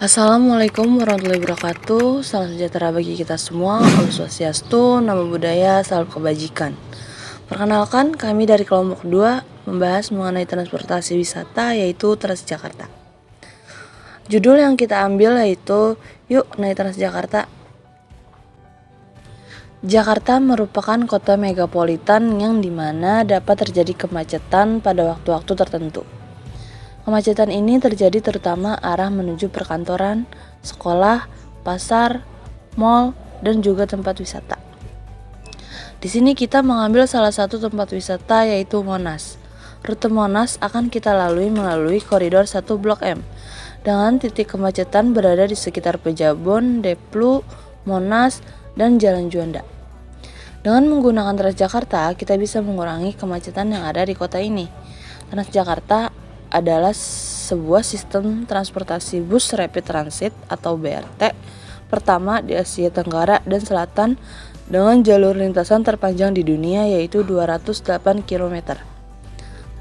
Assalamualaikum warahmatullahi wabarakatuh. Salam sejahtera bagi kita semua. Om Swastiastu, Namo Buddhaya, salam kebajikan. Perkenalkan, kami dari kelompok 2 membahas mengenai transportasi wisata, yaitu Transjakarta. Judul yang kita ambil yaitu Yuk Naik Transjakarta. Jakarta merupakan kota megapolitan yang dimana dapat terjadi kemacetan pada waktu-waktu tertentu. Kemacetan ini terjadi terutama arah menuju perkantoran, sekolah, pasar, mal, dan juga tempat wisata. Di sini kita mengambil salah satu tempat wisata yaitu Monas. Rute Monas akan kita lalui melalui koridor 1 Blok M, dengan titik kemacetan berada di sekitar Pejabon, Deplu, Monas, dan Jalan Juanda. Dengan menggunakan Transjakarta, kita bisa mengurangi kemacetan yang ada di kota ini. Transjakarta adalah sebuah sistem transportasi bus rapid transit atau BRT pertama di Asia Tenggara dan Selatan dengan jalur lintasan terpanjang di dunia yaitu 208 km.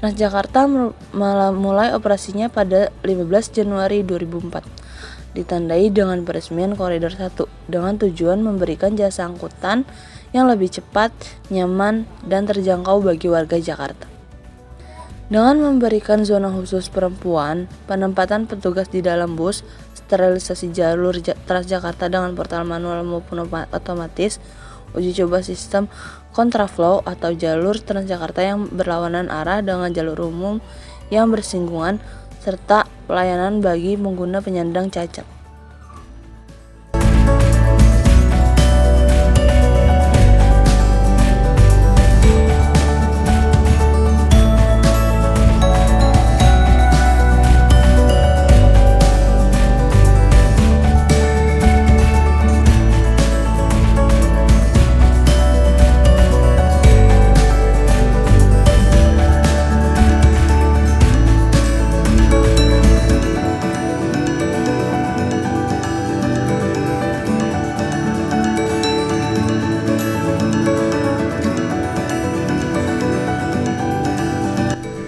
Transjakarta mulai operasinya pada 15 Januari 2004, ditandai dengan peresmian Koridor 1 dengan tujuan memberikan jasa angkutan yang lebih cepat, nyaman, dan terjangkau bagi warga Jakarta. Dengan memberikan zona khusus perempuan, penempatan petugas di dalam bus, sterilisasi jalur Transjakarta dengan portal manual maupun otomatis, uji coba sistem kontraflow atau jalur Transjakarta yang berlawanan arah dengan jalur umum yang bersinggungan, serta pelayanan bagi pengguna penyandang cacat.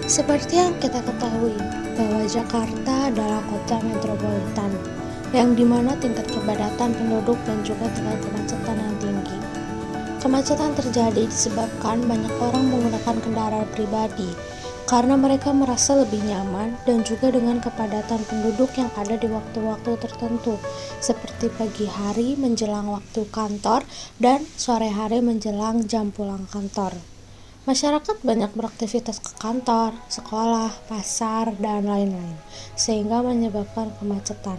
Seperti yang kita ketahui bahwa Jakarta adalah kota metropolitan yang dimana tingkat kepadatan penduduk dan juga tingkat kemacetan yang tinggi. Kemacetan terjadi disebabkan banyak orang menggunakan kendaraan pribadi karena mereka merasa lebih nyaman dan juga dengan kepadatan penduduk yang ada di waktu-waktu tertentu seperti pagi hari menjelang waktu kantor dan sore hari menjelang jam pulang kantor. Masyarakat banyak beraktivitas ke kantor, sekolah, pasar, dan lain-lain, sehingga menyebabkan kemacetan.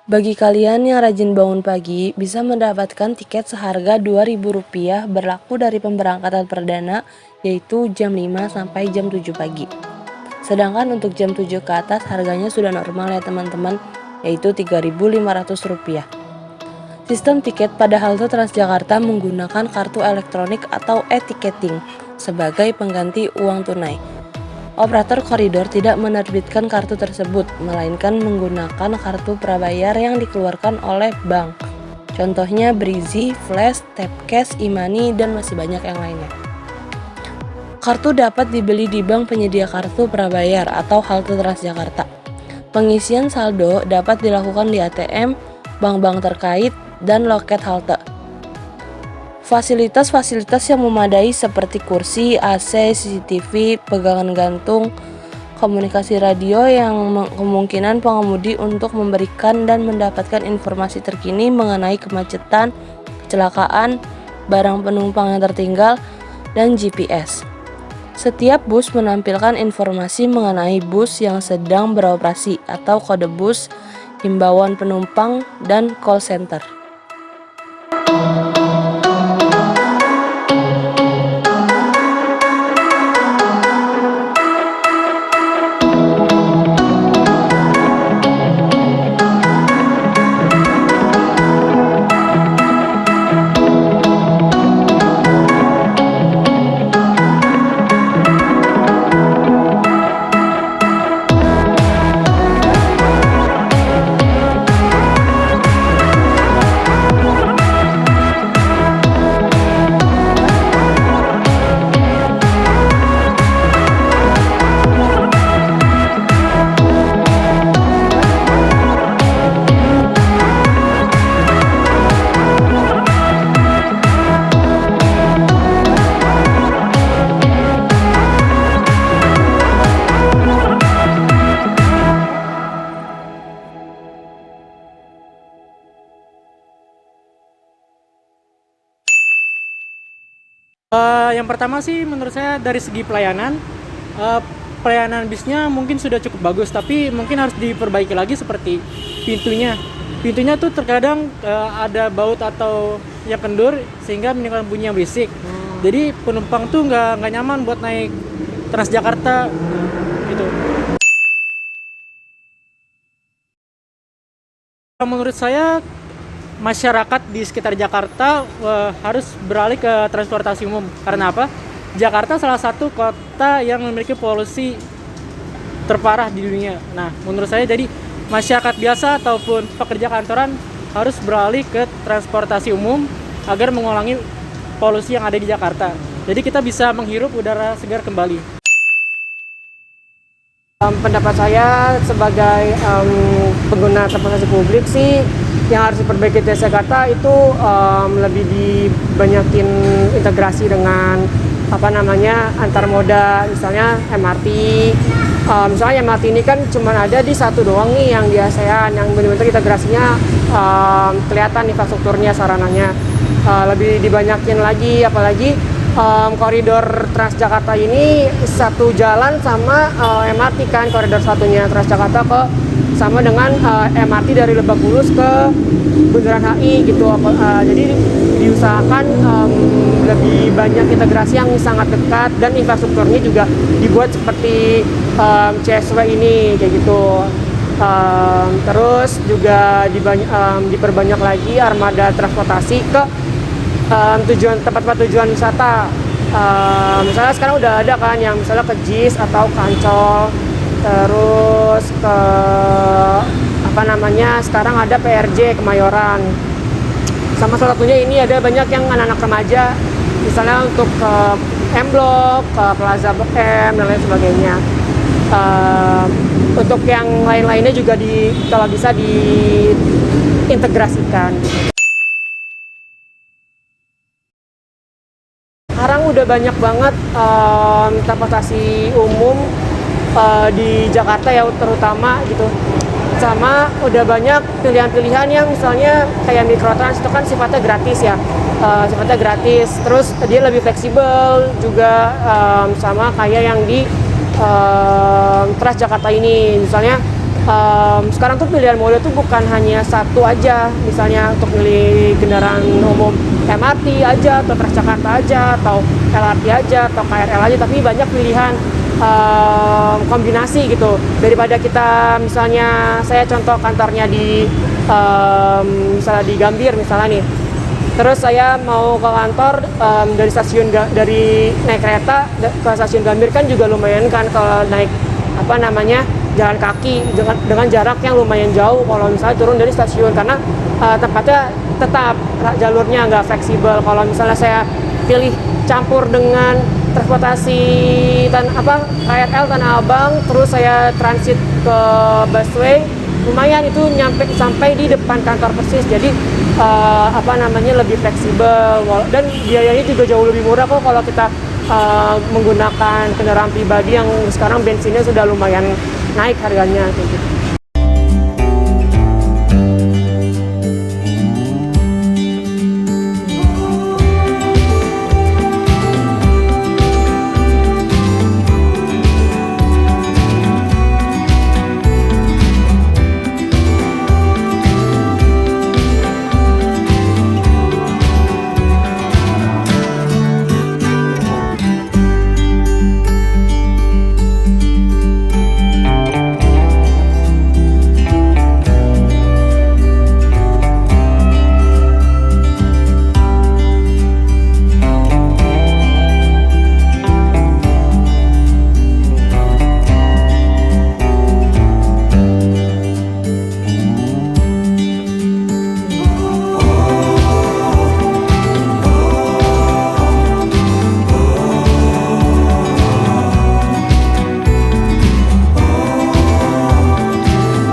Bagi kalian yang rajin bangun pagi, bisa mendapatkan tiket seharga Rp2.000 berlaku dari pemberangkatan perdana, yaitu jam 5 sampai jam 7 pagi. Sedangkan untuk jam 7 ke atas harganya sudah normal ya teman-teman, yaitu Rp3.500. Sistem tiket pada halte Transjakarta menggunakan kartu elektronik atau e-ticketing sebagai pengganti uang tunai. Operator koridor tidak menerbitkan kartu tersebut, melainkan menggunakan kartu prabayar yang dikeluarkan oleh bank. Contohnya Brizi, Flash, Tapcash, e-money, dan masih banyak yang lainnya. Kartu dapat dibeli di bank penyedia kartu prabayar atau halte Transjakarta. Pengisian saldo dapat dilakukan di ATM, bank-bank terkait, dan loket halte. Fasilitas-fasilitas yang memadai seperti kursi, AC, CCTV, pegangan gantung, komunikasi radio yang kemungkinan pengemudi untuk memberikan dan mendapatkan informasi terkini mengenai kemacetan, kecelakaan, barang penumpang yang tertinggal, dan GPS. Setiap bus menampilkan informasi mengenai bus yang sedang beroperasi atau kode bus, himbauan penumpang, dan call center. Yang pertama sih menurut saya dari segi pelayanan, eee, pelayanan bisnya mungkin sudah cukup bagus, tapi mungkin harus diperbaiki lagi seperti pintunya. Pintunya tuh terkadang, ada baut atau yang kendur sehingga menimbulkan bunyi yang berisik. Jadi penumpang tuh nggak nyaman buat naik Transjakarta, gitu. Menurut saya masyarakat di sekitar Jakarta harus beralih ke transportasi umum. Karena apa? Jakarta salah satu kota yang memiliki polusi terparah di dunia. Nah, menurut saya jadi masyarakat biasa ataupun pekerja kantoran harus beralih ke transportasi umum agar mengurangi polusi yang ada di Jakarta. Jadi kita bisa menghirup udara segar kembali. Pendapat saya sebagai pengguna transportasi publik sih yang harus diperbaiki di Jakarta itu lebih dibanyakin integrasi dengan antar moda, misalnya MRT. Misalnya MRT ini kan cuma ada di satu doang nih yang di ASEAN, yang benar-benar integrasinya kelihatan infrastrukturnya, sarananya lebih dibanyakin lagi, apalagi koridor Transjakarta ini satu jalan sama MRT kan, koridor satunya Transjakarta sama dengan MRT dari Lebak Bulus ke Bundaran HI gitu. Jadi diusahakan lebih banyak integrasi yang sangat dekat dan infrastrukturnya juga dibuat seperti CSW ini kayak gitu. Terus juga diperbanyak lagi armada transportasi ke tempat-tempat tujuan wisata. Misalnya sekarang udah ada kan yang misalnya ke JIS atau ke Ancol, terus ke sekarang ada PRJ Kemayoran. Sama salah satunya ini ada banyak yang anak-anak remaja, misalnya untuk ke M Block, ke Plaza Blok M dan lain sebagainya. Untuk yang lain-lainnya juga kalau bisa diintegrasikan. Sekarang udah banyak banget transportasi umum di Jakarta ya, terutama gitu. Sama udah banyak pilihan-pilihan yang misalnya kayak Mikrotrans itu kan sifatnya gratis ya, sifatnya gratis. Terus dia lebih fleksibel juga, sama kayak yang di Transjakarta ini. Misalnya sekarang tuh pilihan moda tuh bukan hanya satu aja, misalnya untuk milih kendaraan umum MRT aja atau Transjakarta aja atau LRT aja atau KRL aja, tapi banyak pilihan kombinasi gitu. Daripada kita misalnya, saya contoh kantornya di misalnya di Gambir misalnya nih, terus saya mau ke kantor dari naik kereta ke stasiun Gambir kan juga lumayan kan kalau naik jalan kaki dengan jarak yang lumayan jauh kalau misalnya turun dari stasiun, karena tempatnya tetap jalurnya nggak fleksibel. Kalau misalnya saya pilih campur dengan transportasi KRL Tanah Abang, terus saya transit ke busway, lumayan itu sampai di depan kantor persis. Jadi lebih fleksibel dan biayanya juga jauh lebih murah kok kalau kita menggunakan kendaraan pribadi yang sekarang bensinnya sudah lumayan naik harganya gitu.